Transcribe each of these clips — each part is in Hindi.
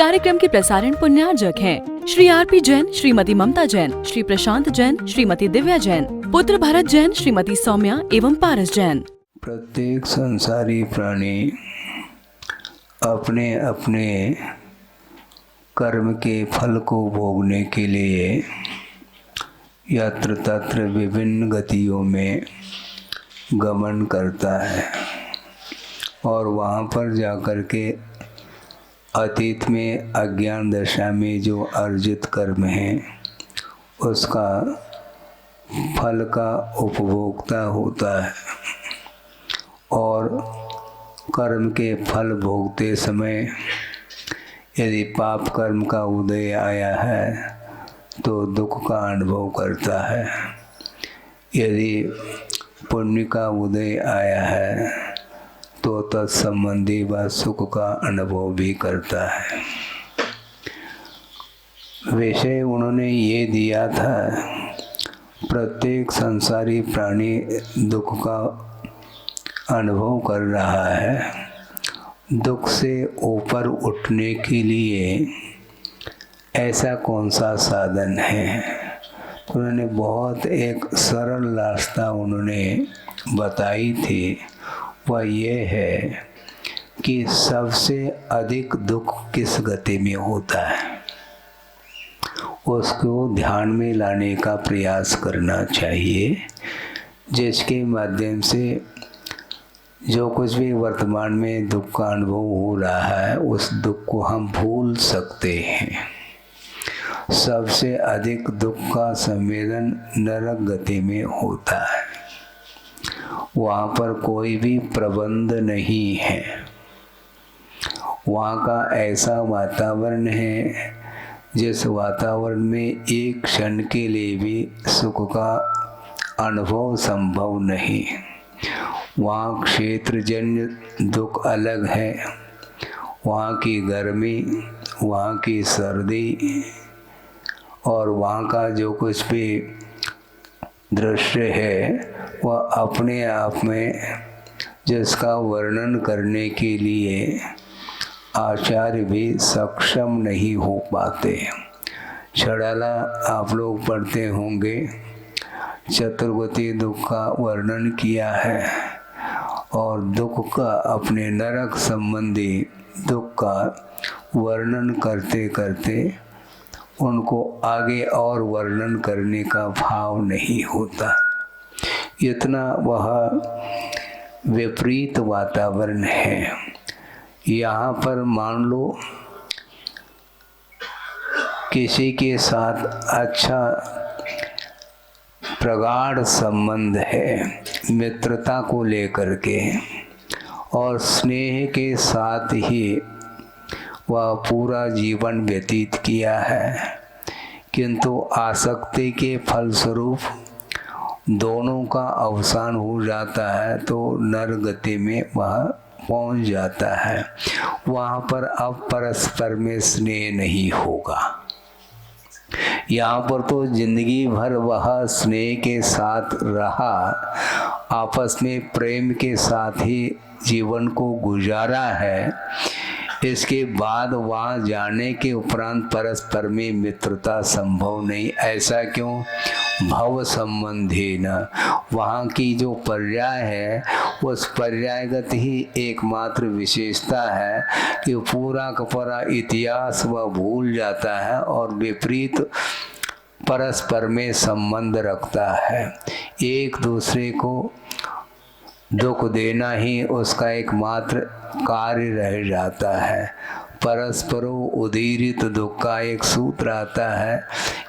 कार्यक्रम के प्रसारण पुण्यार्जक हैं श्री आरपी जैन, श्रीमती ममता जैन, श्री प्रशांत जैन, श्रीमती दिव्या जैन, पुत्र भरत जैन, श्रीमती सौम्या एवं पारस जैन। प्रत्येक संसारी प्राणी अपने अपने कर्म के फल को भोगने के लिए यत्र तत्र विभिन्न गतियों में गमन करता है और वहाँ पर जाकर के अतीत में अज्ञान दशा में जो अर्जित कर्म है उसका फल का उपभोक्ता होता है और कर्म के फल भोगते समय यदि पाप कर्म का उदय आया है तो दुख का अनुभव करता है, यदि पुण्य का उदय आया है तो तत्संबंधी व सुख का अनुभव भी करता है। विषय उन्होंने ये दिया था, प्रत्येक संसारी प्राणी दुख का अनुभव कर रहा है। दुख से ऊपर उठने के लिए ऐसा कौन सा साधन है? तो उन्होंने बहुत एक सरल रास्ता उन्होंने बताई थी, वह ये है कि सबसे अधिक दुख किस गति में होता है उसको ध्यान में लाने का प्रयास करना चाहिए, जिसके माध्यम से जो कुछ भी वर्तमान में दुख का अनुभव हो रहा है उस दुख को हम भूल सकते हैं। सबसे अधिक दुख का संवेदन नरक गति में होता है, वहाँ पर कोई भी प्रबंध नहीं है। वहाँ का ऐसा वातावरण है जिस वातावरण में एक क्षण के लिए भी सुख का अनुभव संभव नहीं। वहाँ क्षेत्रजन्य दुख अलग है, वहाँ की गर्मी, वहाँ की सर्दी और वहाँ का जो कुछ भी दृश्य है वह अपने आप में जिसका वर्णन करने के लिए आचार्य भी सक्षम नहीं हो पाते। छड़ाला आप लोग पढ़ते होंगे, चतुर्गति दुख का वर्णन किया है और दुख का अपने नरक संबंधी दुख का वर्णन करते करते उनको आगे और वर्णन करने का भाव नहीं होता। इतना वह विपरीत वातावरण है। यहाँ पर मान लो किसी के साथ अच्छा प्रगाढ़ संबंध है मित्रता को लेकर के और स्नेह के साथ ही वह पूरा जीवन व्यतीत किया है, किंतु आसक्ति के फलस्वरूप दोनों का अवसान हो जाता है तो नरगति में वह पहुंच जाता है। वहाँ पर अब परस्पर में स्नेह नहीं होगा। यहाँ पर तो जिंदगी भर वह स्नेह के साथ रहा, आपस में प्रेम के साथ ही जीवन को गुजारा है। इसके बाद वहाँ जाने के उपरांत परस्पर में मित्रता संभव नहीं। ऐसा क्यों? भव संबंधी न, वहाँ की जो पर्याय है उस पर्यायगत ही एकमात्र विशेषता है कि पूरा का पूरा इतिहास वह भूल जाता है और विपरीत परस्पर में संबंध रखता है। एक दूसरे को दुख देना ही उसका एकमात्र कार्य रह जाता है। परस्परो उदीरित दुख का एक सूत्र आता है,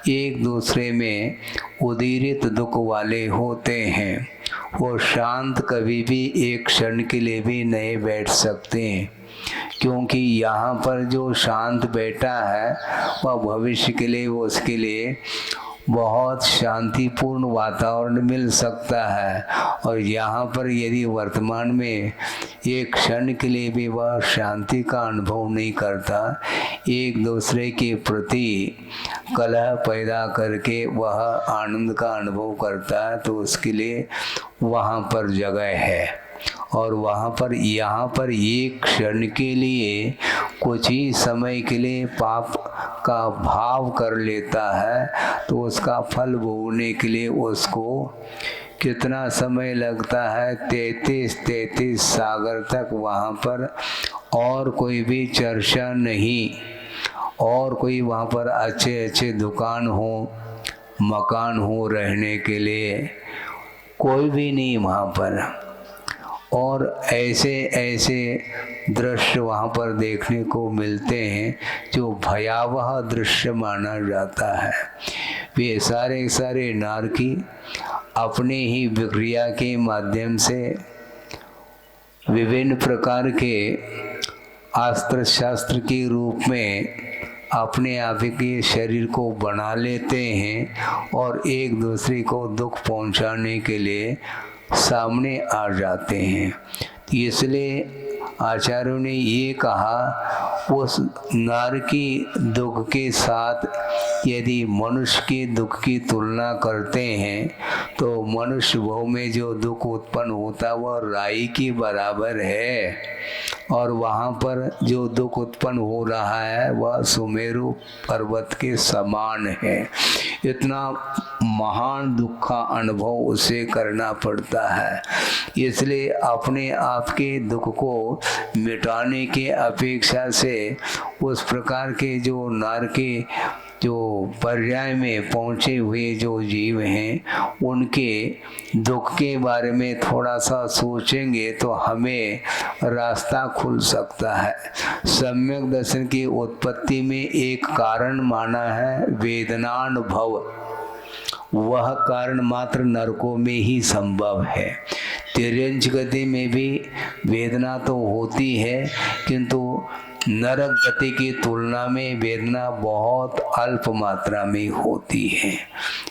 एक दूसरे में उदीरित दुख वाले होते हैं वो शांत कभी भी एक क्षण के लिए भी नहीं बैठ सकते, क्योंकि यहाँ पर जो शांत बैठा है वह भविष्य के लिए उसके लिए बहुत शांतिपूर्ण वातावरण मिल सकता है। और यहाँ पर यदि वर्तमान में एक क्षण के लिए भी वह शांति का अनुभव नहीं करता, एक दूसरे के प्रति कलह पैदा करके वह आनंद का अनुभव करता है, तो उसके लिए वहाँ पर जगह है। और यहाँ पर एक क्षण के लिए, कुछ ही समय के लिए पाप का भाव कर लेता है तो उसका फल भोगने के लिए उसको कितना समय लगता है, 33 सागर तक वहाँ पर और कोई भी चर्चा नहीं, और कोई वहाँ पर अच्छे दुकान हो, मकान हो रहने के लिए, कोई भी नहीं वहाँ पर। और ऐसे दृश्य वहाँ पर देखने को मिलते हैं जो भयावह दृश्य माना जाता है। वे सारे नारकी अपने ही विक्रिया के माध्यम से विभिन्न प्रकार के अस्त्र शस्त्र के रूप में अपने आप के शरीर को बना लेते हैं और एक दूसरे को दुख पहुंचाने के लिए सामने आ जाते हैं। इसलिए आचार्यों ने ये कहा, उस नारकी दुख के साथ यदि मनुष्य के दुख की तुलना करते हैं तो मनुष्य भव में जो दुख उत्पन्न होता वह राई के बराबर है, और वहाँ पर जो दुख उत्पन्न हो रहा है वह सुमेरु पर्वत के समान है। इतना महान दुख का अनुभव उसे करना पड़ता है। इसलिए अपने आप के दुख को मिटाने के अपेक्षा से उस प्रकार के जो नारकी जो पर्याय में पहुँचे हुए जो जीव हैं उनके दुख के बारे में थोड़ा सा सोचेंगे तो हमें रास्ता खुल सकता है। सम्यक दर्शन की उत्पत्ति में एक कारण माना है वेदनानुभव। वह कारण मात्र नरकों में ही संभव है। तिर्यंच गति में भी वेदना तो होती है, किंतु नरक गति की तुलना में वेदना बहुत अल्प मात्रा में होती है।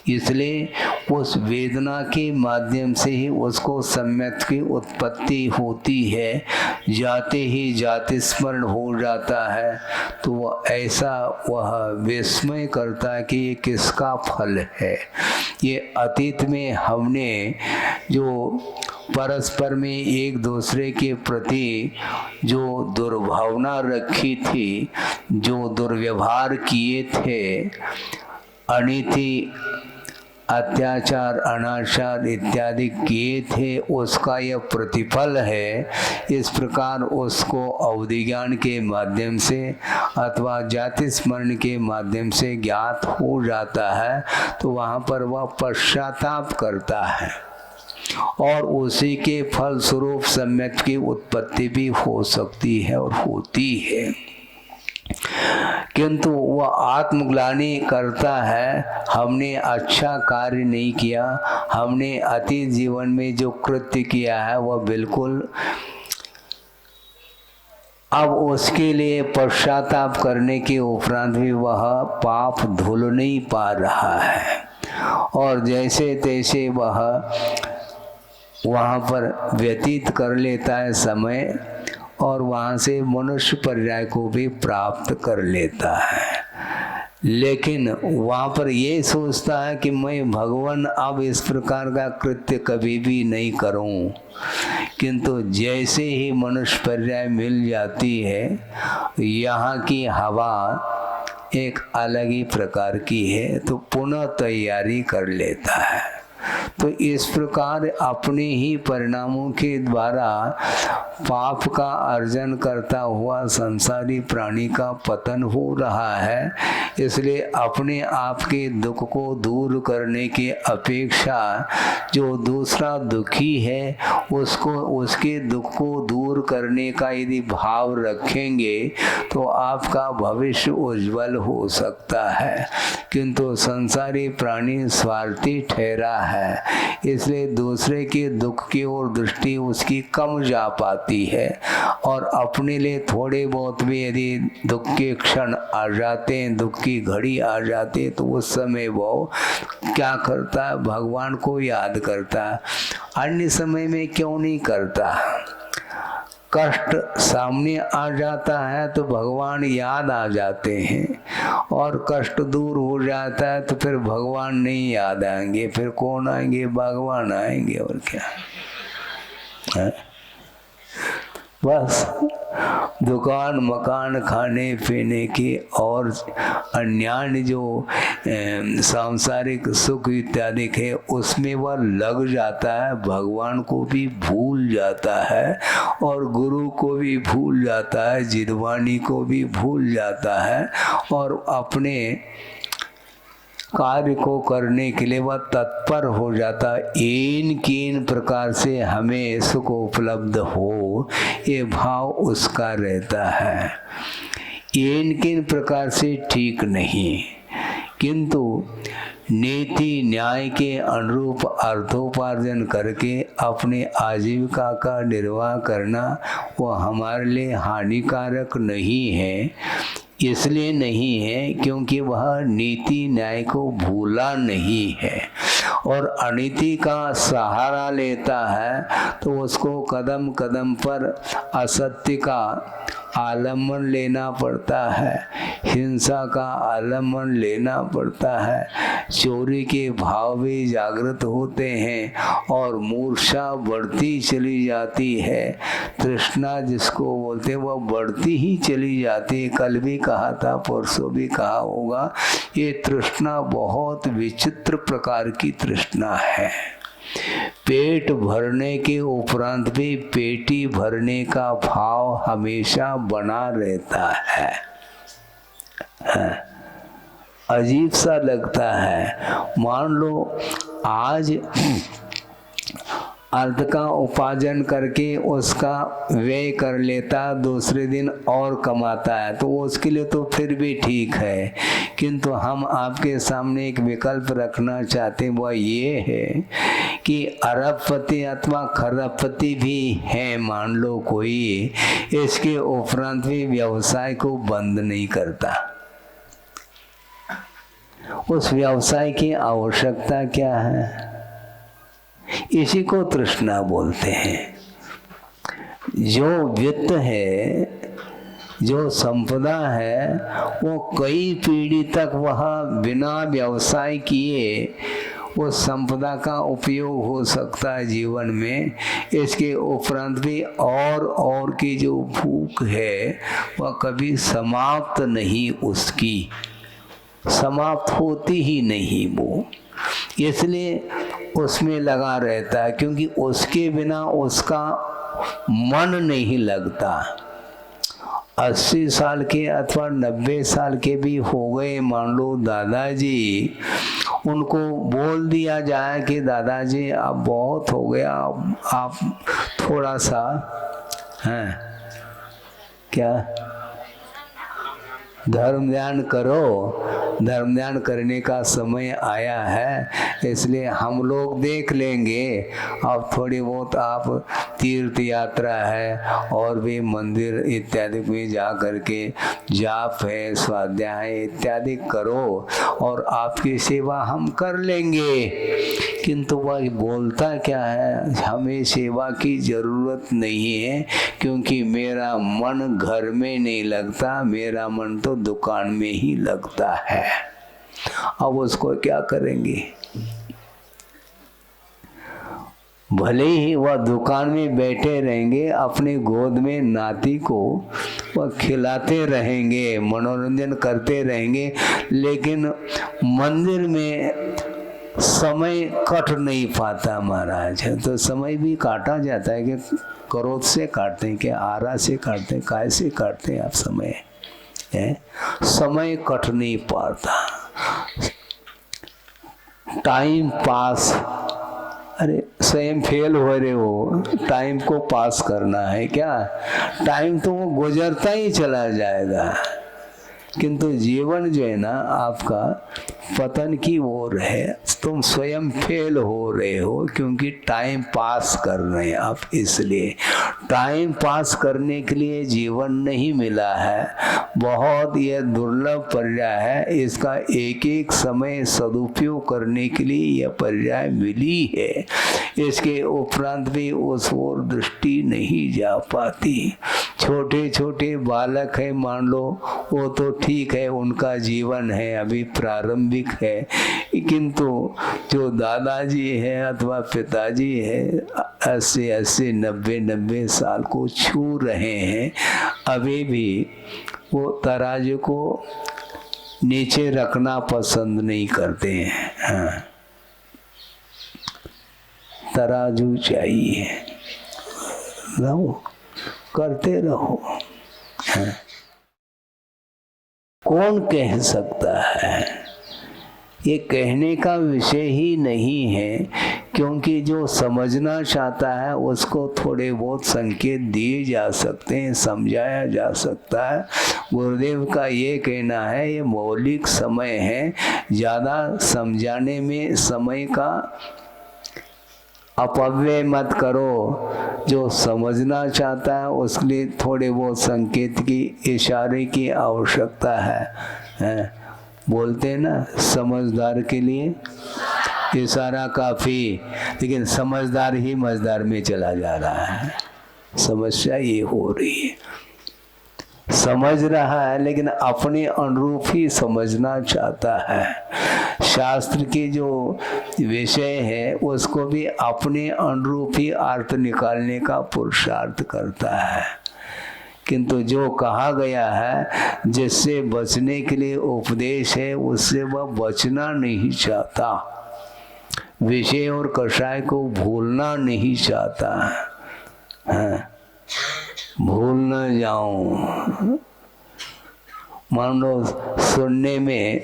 इसलिए उस वेदना के माध्यम से ही उसको सम्यक की उत्पत्ति होती है। जाते ही जाति स्मरण हो जाता है तो वह विस्मय करता है कि ये किसका फल है। ये अतीत में हमने जो परस्पर में एक दूसरे के प्रति जो दुर्भावना रखी थी, जो दुर्व्यवहार किए थे, अनीति अत्याचार अनाचार इत्यादि किए थे, उसका यह प्रतिफल है। इस प्रकार उसको अवधि ज्ञान के माध्यम से अथवा जाति स्मरण के माध्यम से ज्ञात हो जाता है, तो वहाँ पर वह पश्चाताप करता है और उसी के फल स्वरूप सम्यक की उत्पत्ति भी हो सकती है और होती है। किंतु वह आत्मग्लानि करता है, हमने अच्छा कार्य नहीं किया, हमने अतीत जीवन में जो कृत्य किया है वह बिल्कुल अब उसके लिए पश्चाताप करने के उपरांत भी वह पाप धुल नहीं पा रहा है, और जैसे तैसे वह वहाँ पर व्यतीत कर लेता है समय, और वहाँ से मनुष्य पर्याय को भी प्राप्त कर लेता है। लेकिन वहाँ पर ये सोचता है कि मैं भगवान अब इस प्रकार का कृत्य कभी भी नहीं करूँ, किंतु जैसे ही मनुष्य पर्याय मिल जाती है, यहाँ की हवा एक अलग ही प्रकार की है, तो पुनः तैयारी कर लेता है। तो इस प्रकार अपने ही परिणामों के द्वारा पाप का अर्जन करता हुआ संसारी प्राणी का पतन हो रहा है। इसलिए अपने आप के दुख को दूर करने की अपेक्षा जो दूसरा दुखी है उसको उसके दुख को दूर करने का यदि भाव रखेंगे तो आपका भविष्य उज्जवल हो सकता है। किंतु संसारी प्राणी स्वार्थी ठहरा है, इसलिए दूसरे के दुख की ओर दृष्टि उसकी कम जा पाती है, और अपने लिए थोड़े बहुत भी यदि दुख के क्षण आ जाते हैं, दुख की घड़ी आ जाती है, तो उस समय वो क्या करता है, भगवान को याद करता है। अन्य समय में क्यों नहीं करता? कष्ट सामने आ जाता है तो भगवान याद आ जाते हैं, और कष्ट दूर हो जाता है तो फिर भगवान नहीं याद आएंगे, फिर कौन आएंगे? भगवान आएंगे, और क्या है? बस दुकान मकान खाने पीने की और अन्य जो सांसारिक सुख इत्यादि है उसमें वह लग जाता है, भगवान को भी भूल जाता है और गुरु को भी भूल जाता है, जिदवानी को भी भूल जाता है और अपने कार्य को करने के लिए वह तत्पर हो जाता। इन किन प्रकार से हमें सुख उपलब्ध हो ये भाव उसका रहता है। इन किन प्रकार से ठीक नहीं, किंतु नीति न्याय के अनुरूप अर्थोपार्जन करके अपने आजीविका का निर्वाह करना वह हमारे लिए हानिकारक नहीं है। इसलिए नहीं है क्योंकि वह नीति न्याय को भूला नहीं है और अनीति का सहारा लेता है तो उसको कदम कदम पर असत्य का आलम्बन लेना पड़ता है, हिंसा का आलम्बन लेना पड़ता है, चोरी के भाव भी जागृत होते हैं और मूर्छा बढ़ती चली जाती है। तृष्णा जिसको बोलते वह बढ़ती ही चली जाती है। कल भी कहा था, परसों भी कहा होगा, ये तृष्णा बहुत विचित्र प्रकार की तृष्णा है। पेट भरने के उपरांत भी पेटी भरने का भाव हमेशा बना रहता है। अजीब सा लगता है। मान लो आज अर्थ का उपार्जन करके उसका व्यय कर लेता, दूसरे दिन और कमाता है तो उसके लिए तो फिर भी ठीक है, किंतु हम आपके सामने एक विकल्प रखना चाहते हैं। वह ये है कि अरबपति अथवा खरबपति भी है, मान लो कोई, इसके उपरांत भी व्यवसाय को बंद नहीं करता। उस व्यवसाय की आवश्यकता क्या है? इसी को तृष्णा बोलते हैं। जो वित्त है, जो संपदा है, वो कई पीढ़ी तक वह बिना व्यवसाय किए वो संपदा का उपयोग हो सकता है जीवन में। इसके उपरांत भी और की जो भूख है वह कभी समाप्त नहीं, उसकी समाप्त होती ही नहीं वो, इसलिए उसमें लगा रहता है, क्योंकि उसके बिना उसका मन नहीं लगता। 80 साल के अथवा 90 साल के भी हो गए मान लो दादाजी, उनको बोल दिया जाए कि दादाजी आप बहुत हो गया, आप थोड़ा सा हैं क्या धर्म ध्यान करो, धर्म ध्यान करने का समय आया है, इसलिए हम लोग देख लेंगे। अब थोड़ी बहुत आप तीर्थ यात्रा है और भी मंदिर इत्यादि में जा करके जाप है, स्वाध्याय इत्यादि करो और आपकी सेवा हम कर लेंगे। किंतु वह बोलता क्या है, हमें सेवा की जरूरत नहीं है क्योंकि मेरा मन घर में नहीं लगता, मेरा मन तो दुकान में ही लगता है। अब उसको क्या करेंगे? भले ही वह दुकान में बैठे रहेंगे, अपने गोद में नाती को वह खिलाते रहेंगे, मनोरंजन करते रहेंगे, लेकिन मंदिर में समय कट नहीं पाता महाराज। तो समय भी काटा जाता है कि क्रोध से काटते हैं, कि आरा से काटते हैं, काय से काटते हैं आप समय है? समय कट नहीं पाता। टाइम पास, अरे स्वयं फेल हो रहे हो, टाइम को पास करना है क्या? टाइम तो वो गुजरता ही चला जाएगा, किंतु जीवन जो है ना आपका पतन की ओर है। तुम स्वयं फेल हो रहे हो क्योंकि टाइम पास कर रहे हैं आप, इसलिए टाइम पास करने के लिए जीवन नहीं मिला है। बहुत यह दुर्लभ पर्याय है, इसका एक एक समय सदुपयोग करने के लिए यह पर्याय मिली है। इसके उपरांत भी उस ओर दृष्टि नहीं जा पाती। छोटे छोटे बालक है मान लो, वो तो ठीक है, उनका जीवन है, अभी प्रारंभिक है, किंतु जो दादाजी है अथवा पिताजी है 80-80, 90-90 साल को छू रहे हैं, अभी भी वो तराजू को नीचे रखना पसंद नहीं करते हैं। हाँ, तराजू चाहिए, रहो, करते रहो। हाँ। कौन कह सकता है? ये कहने का विषय ही नहीं है, क्योंकि जो समझना चाहता है उसको थोड़े बहुत संकेत दिए जा सकते हैं, समझाया जा सकता है। गुरुदेव का ये कहना है, ये मौलिक समय है, ज़्यादा समझाने में समय का अपव्यय मत करो। जो समझना चाहता है उसके लिए थोड़े बहुत संकेत की, इशारे की आवश्यकता है। बोलते हैं ना, समझदार के लिए इशारा काफ़ी, लेकिन समझदार ही मझदार में चला जा रहा है। समस्या ये हो रही है, समझ रहा है लेकिन अपने अनुरूप ही समझना चाहता है। शास्त्र के जो विषय है उसको भी अपने अनुरूप ही अर्थ निकालने का पुरुषार्थ करता है, किंतु जो कहा गया है जिससे बचने के लिए उपदेश है, उससे वह बचना नहीं चाहता, विषय और कषाय को भूलना नहीं चाहता है। भूल न जाऊं, मान लो सुनने में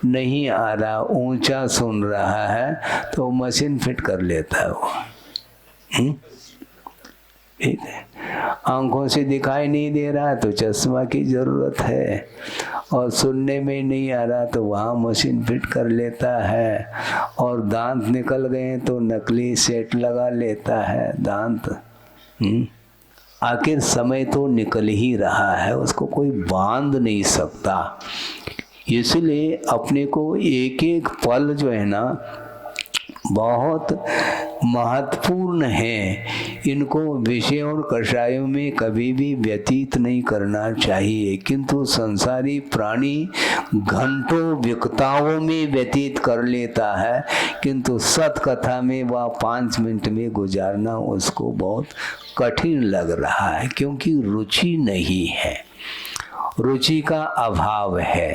नहीं आ रहा, ऊंचा सुन रहा है तो मशीन फिट कर लेता है वो। ठीक है, आंखों से दिखाई नहीं दे रहा तो चश्मा की जरूरत है, और सुनने में नहीं आ रहा तो वहाँ मशीन फिट कर लेता है, और दांत निकल गए तो नकली सेट लगा लेता है दांत। आखिर समय तो निकल ही रहा है, उसको कोई बांध नहीं सकता। इसलिए अपने को एक एक पल जो है ना बहुत महत्वपूर्ण है, इनको विषय और कषायों में कभी भी व्यतीत नहीं करना चाहिए। किंतु संसारी प्राणी घंटों विकताओं में व्यतीत कर लेता है, किंतु सत कथा में वह 5 मिनट में गुजारना उसको बहुत कठिन लग रहा है, क्योंकि रुचि नहीं है, रुचि का अभाव है।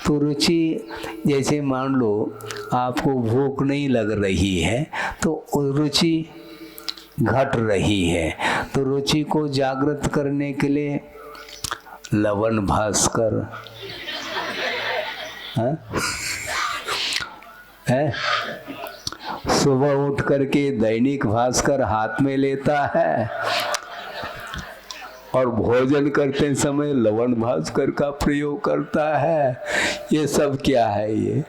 तो रुचि, जैसे मान लो आपको भूख नहीं लग रही है तो रुचि घट रही है, तो रुचि को जागृत करने के लिए लवण भास्कर है, सुबह उठ करके दैनिक भास्कर हाथ में लेता है और भोजन करते समय लवण भास्कर का प्रयोग करता है। ये सब क्या है? ये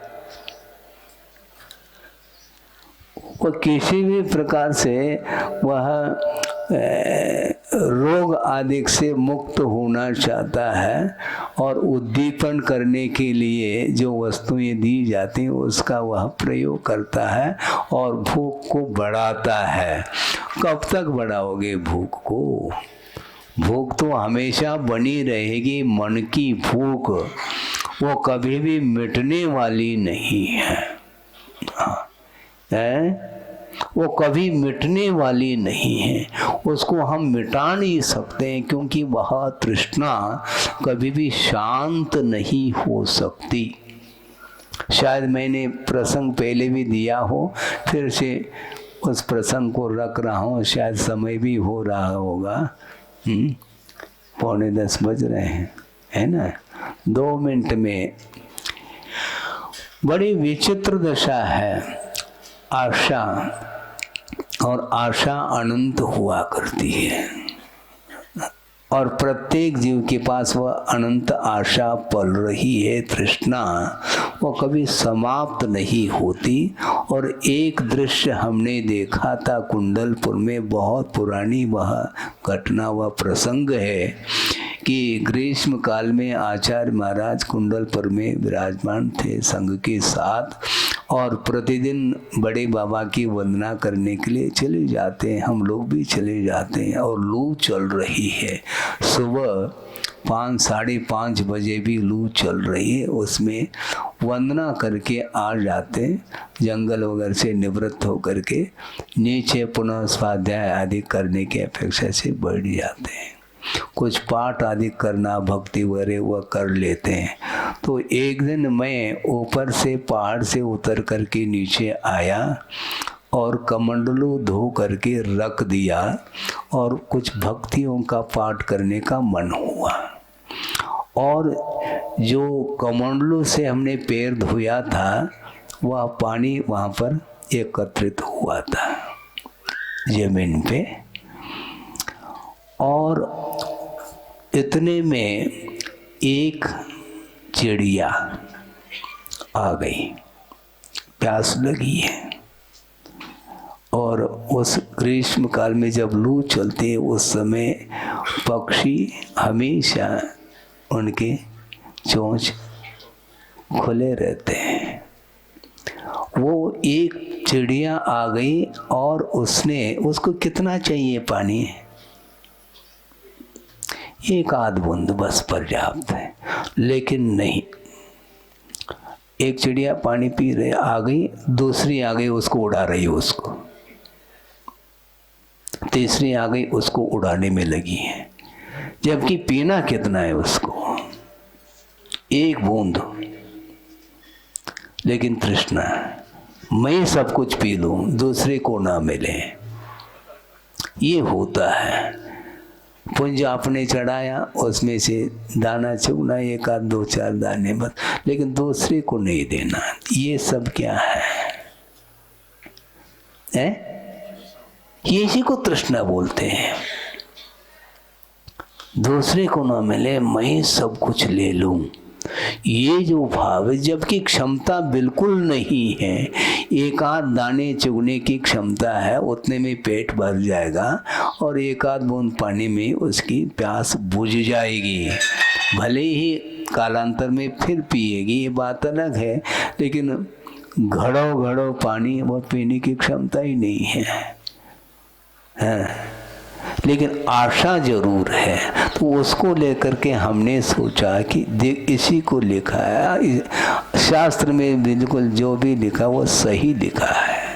वो किसी भी प्रकार से वह रोग आदि से मुक्त होना चाहता है, और उद्दीपन करने के लिए जो वस्तुएं दी जाती हैं उसका वह प्रयोग करता है और भूख को बढ़ाता है। कब तक बढ़ाओगे भूख को? भूख तो हमेशा बनी रहेगी, मन की भूख, वो कभी भी मिटने वाली नहीं है, वो कभी मिटने वाली नहीं है, उसको हम मिटा नहीं सकते हैं, क्योंकि वह तृष्णा कभी भी शांत नहीं हो सकती। शायद मैंने प्रसंग पहले भी दिया हो, फिर से उस प्रसंग को रख रहा हूँ, शायद समय भी हो रहा होगा। 9:45 बज रहे हैं, है ना। 2 मिनट में बड़ी विचित्र दशा है आशा, और आशा अनंत हुआ करती है, और प्रत्येक जीव के पास वह अनंत आशा पल रही है, तृष्णा, वो कभी समाप्त नहीं होती। और एक दृश्य हमने देखा था कुंडलपुर में, बहुत पुरानी वह घटना, वह प्रसंग है कि ग्रीष्म काल में आचार्य महाराज कुंडलपुर में विराजमान थे संघ के साथ, और प्रतिदिन बड़े बाबा की वंदना करने के लिए चले जाते हैं, हम लोग भी चले जाते हैं। और लू चल रही है, सुबह 5 साढ़े 5 बजे भी लू चल रही है, उसमें वंदना करके आ जाते, जंगल वगैरह से निवृत्त होकर के नीचे पुनः स्वाध्याय आदि करने की अपेक्षा से बैठ जाते हैं। कुछ पाठ आदि करना, भक्ति वगैरह वह कर लेते हैं। तो एक दिन मैं ऊपर से पहाड़ से उतर करके नीचे आया और कमंडलू धो करके रख दिया और कुछ भक्तियों का पाठ करने का मन हुआ। और जो कमंडलू से हमने पैर धोया था वह पानी वहाँ पर एकत्रित हुआ था जमीन पे। और इतने में एक चिड़िया आ गई, प्यास लगी है। और उस ग्रीष्म काल में जब लू चलती है उस समय पक्षी हमेशा उनके चोंच खुले रहते हैं। वो एक चिड़िया आ गई और उसको कितना चाहिए पानी, एक आध बूंद बस पर्याप्त है। लेकिन नहीं, एक चिड़िया पानी पी रही आ गई, दूसरी आ गई उसको उड़ा रही है, उसको तीसरी आ गई उसको उड़ाने में लगी है, जबकि पीना कितना है उसको, एक बूंद। लेकिन तृष्णा, मैं सब कुछ पी लूं दूसरे को ना मिले, ये होता है। पुंज आपने चढ़ाया, उसमें से दाना चुगना, एक आध 2-4 दाने बस, लेकिन दूसरे को नहीं देना। ये सब क्या है? ये इसी को तृष्णा बोलते हैं। दूसरे को ना मिले, मैं सब कुछ ले लूं, ये जो भाव है, जबकि क्षमता बिल्कुल नहीं है। एक आध दाने चुगने की क्षमता है, उतने में पेट भर जाएगा और एक आध बूंद पानी में उसकी प्यास बुझ जाएगी। भले ही कालांतर में फिर पिएगी, ये बात अलग है, लेकिन घड़ों घड़ों पानी वो पीने की क्षमता ही नहीं है। लेकिन आशा जरूर है। तो उसको लेकर के हमने सोचा कि इसी को लिखा है, शास्त्र में बिल्कुल जो भी लिखा वो सही लिखा है।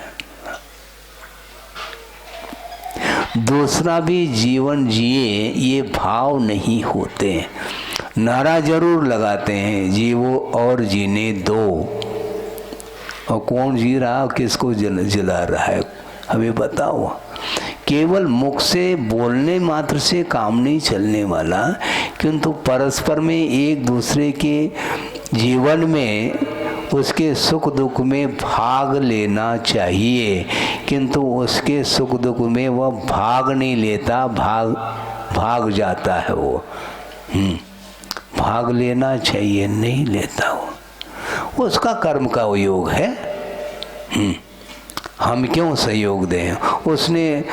दूसरा भी जीवन जिए, ये भाव नहीं होते। नारा जरूर लगाते हैं, जीवो और जीने दो, और कौन जी रहा, किसको जला रहा है, हमें बताओ। केवल मुख से बोलने मात्र से काम नहीं चलने वाला, किंतु परस्पर में एक दूसरे के जीवन में उसके सुख दुख में भाग लेना चाहिए। किंतु उसके सुख दुख में वह भाग नहीं लेता, भाग जाता है। वो भाग लेना चाहिए, नहीं लेता। वो उसका कर्म का योग है। हम क्यों सहयोग दें? उसने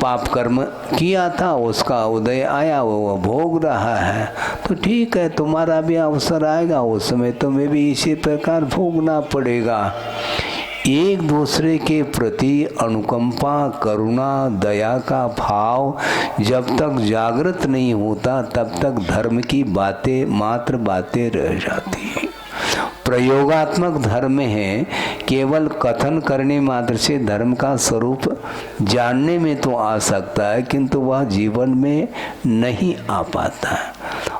पाप कर्म किया था, उसका उदय आया, वो भोग रहा है, तो ठीक है, तुम्हारा भी अवसर आएगा, उस समय तुम्हें भी इसी प्रकार भोगना पड़ेगा। एक दूसरे के प्रति अनुकंपा, करुणा, दया का भाव जब तक जागृत नहीं होता, तब तक धर्म की बातें मात्र बातें रह जाती हैं। प्रयोगात्मक धर्म है, केवल कथन करने मात्र से धर्म का स्वरूप जानने में तो आ सकता है, किंतु वह जीवन में नहीं आ पाता।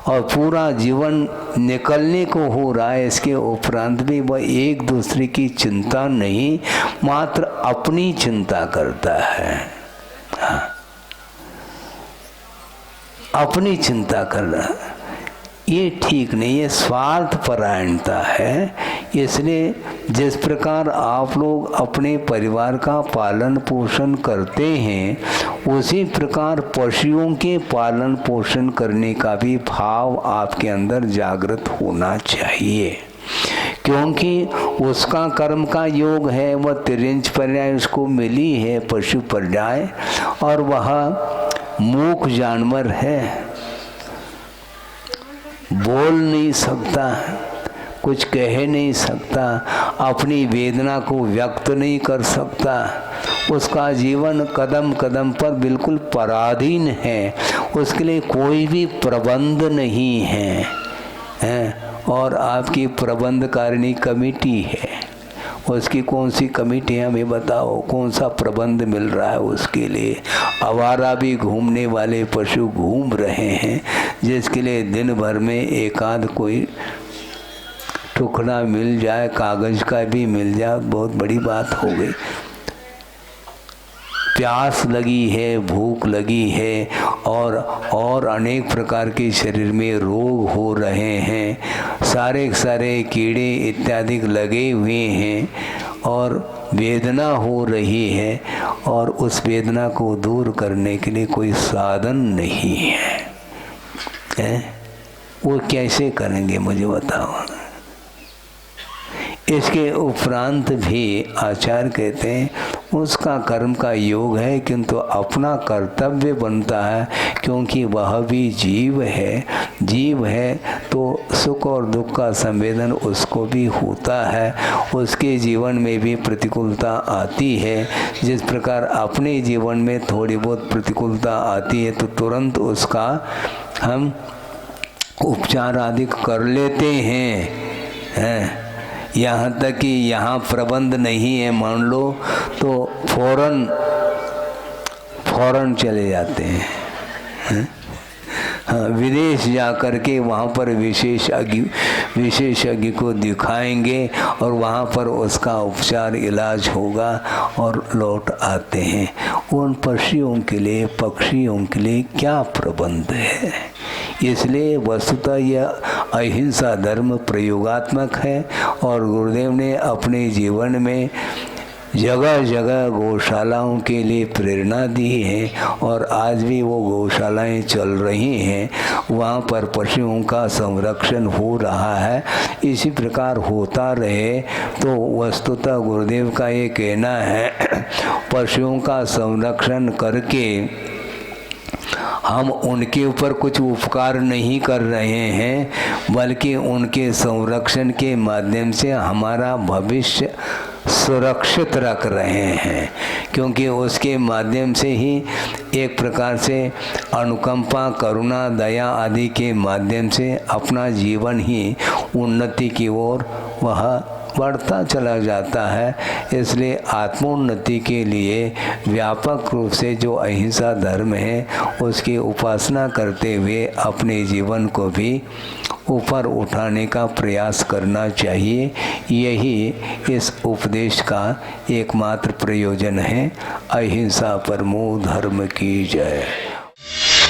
और पूरा जीवन निकलने को हो रहा है, इसके उपरांत भी वह एक दूसरे की चिंता नहीं, मात्र अपनी चिंता करता है। अपनी चिंता कर रहा है, ये ठीक नहीं, ये स्वार्थ परायणता है। इसलिए जिस प्रकार आप लोग अपने परिवार का पालन पोषण करते हैं, उसी प्रकार पशुओं के पालन पोषण करने का भी भाव आपके अंदर जागृत होना चाहिए। क्योंकि उसका कर्म का योग है, वह तिर्यंच पर्याय उसको मिली है, पशु पर्याय, और वह मूक जानवर है, बोल नहीं सकता, कुछ कह नहीं सकता, अपनी वेदना को व्यक्त नहीं कर सकता, उसका जीवन कदम कदम पर बिल्कुल पराधीन है, उसके लिए कोई भी प्रबंध नहीं है, और आपकी प्रबंधकारिणी कमेटी है, उसकी कौन सी कमेटी है हमें बताओ, कौन सा प्रबंध मिल रहा है उसके लिए। आवारा भी घूमने वाले पशु घूम रहे हैं, जिसके लिए दिन भर में एक आध कोई टुकड़ा मिल जाए, कागज का भी मिल जाए, बहुत बड़ी बात हो गई। प्यास लगी है, भूख लगी है, और अनेक प्रकार के शरीर में रोग हो रहे हैं, सारे सारे कीड़े इत्यादि लगे हुए हैं, और वेदना हो रही है, और उस वेदना को दूर करने के लिए कोई साधन नहीं है, वो कैसे करेंगे मुझे बताओ। इसके उपरांत भी आचार्य कहते हैं उसका कर्म का योग है, किंतु अपना कर्तव्य बनता है, क्योंकि वह भी जीव है तो सुख और दुख का संवेदन उसको भी होता है, उसके जीवन में भी प्रतिकूलता आती है। जिस प्रकार अपने जीवन में थोड़ी बहुत प्रतिकूलता आती है तो तुरंत उसका हम उपचार आदि कर लेते हैं, यहाँ तक कि यहाँ प्रबंध नहीं है मान लो तो फौरन चले जाते हैं, हाँ, विदेश जा कर के वहाँ पर विशेषज्ञ को दिखाएंगे और वहाँ पर उसका उपचार इलाज होगा और लौट आते हैं। उन पक्षियों के लिए क्या प्रबंध है। इसलिए वस्तुतः यह अहिंसा धर्म प्रयोगात्मक है, और गुरुदेव ने अपने जीवन में जगह जगह गौशालाओं के लिए प्रेरणा दी है, और आज भी वो गौशालाएं चल रही हैं, वहाँ पर पशुओं का संरक्षण हो रहा है। इसी प्रकार होता रहे तो वस्तुतः गुरुदेव का ये कहना है, पशुओं का संरक्षण करके हम उनके ऊपर कुछ उपकार नहीं कर रहे हैं, बल्कि उनके संरक्षण के माध्यम से हमारा भविष्य सुरक्षित रख रहे हैं, क्योंकि उसके माध्यम से ही एक प्रकार से अनुकंपा करुणा दया आदि के माध्यम से अपना जीवन ही उन्नति की ओर वह बढ़ता चला जाता है। इसलिए आत्मोन्नति के लिए व्यापक रूप से जो अहिंसा धर्म है उसकी उपासना करते हुए अपने जीवन को भी ऊपर उठाने का प्रयास करना चाहिए। यही इस उपदेश का एकमात्र प्रयोजन है। अहिंसा परमो धर्म की जय।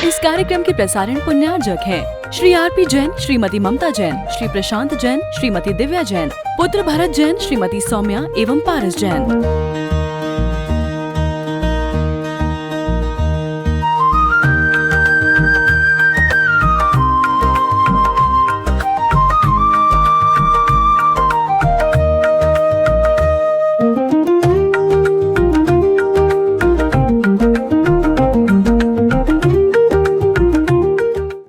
इस कार्यक्रम के प्रसारण पुण्यार्जक है श्री आरपी जैन, श्रीमती ममता जैन, श्री प्रशांत जैन, श्रीमती दिव्या जैन, पुत्र भरत जैन, श्रीमती सौम्या एवं पारस जैन।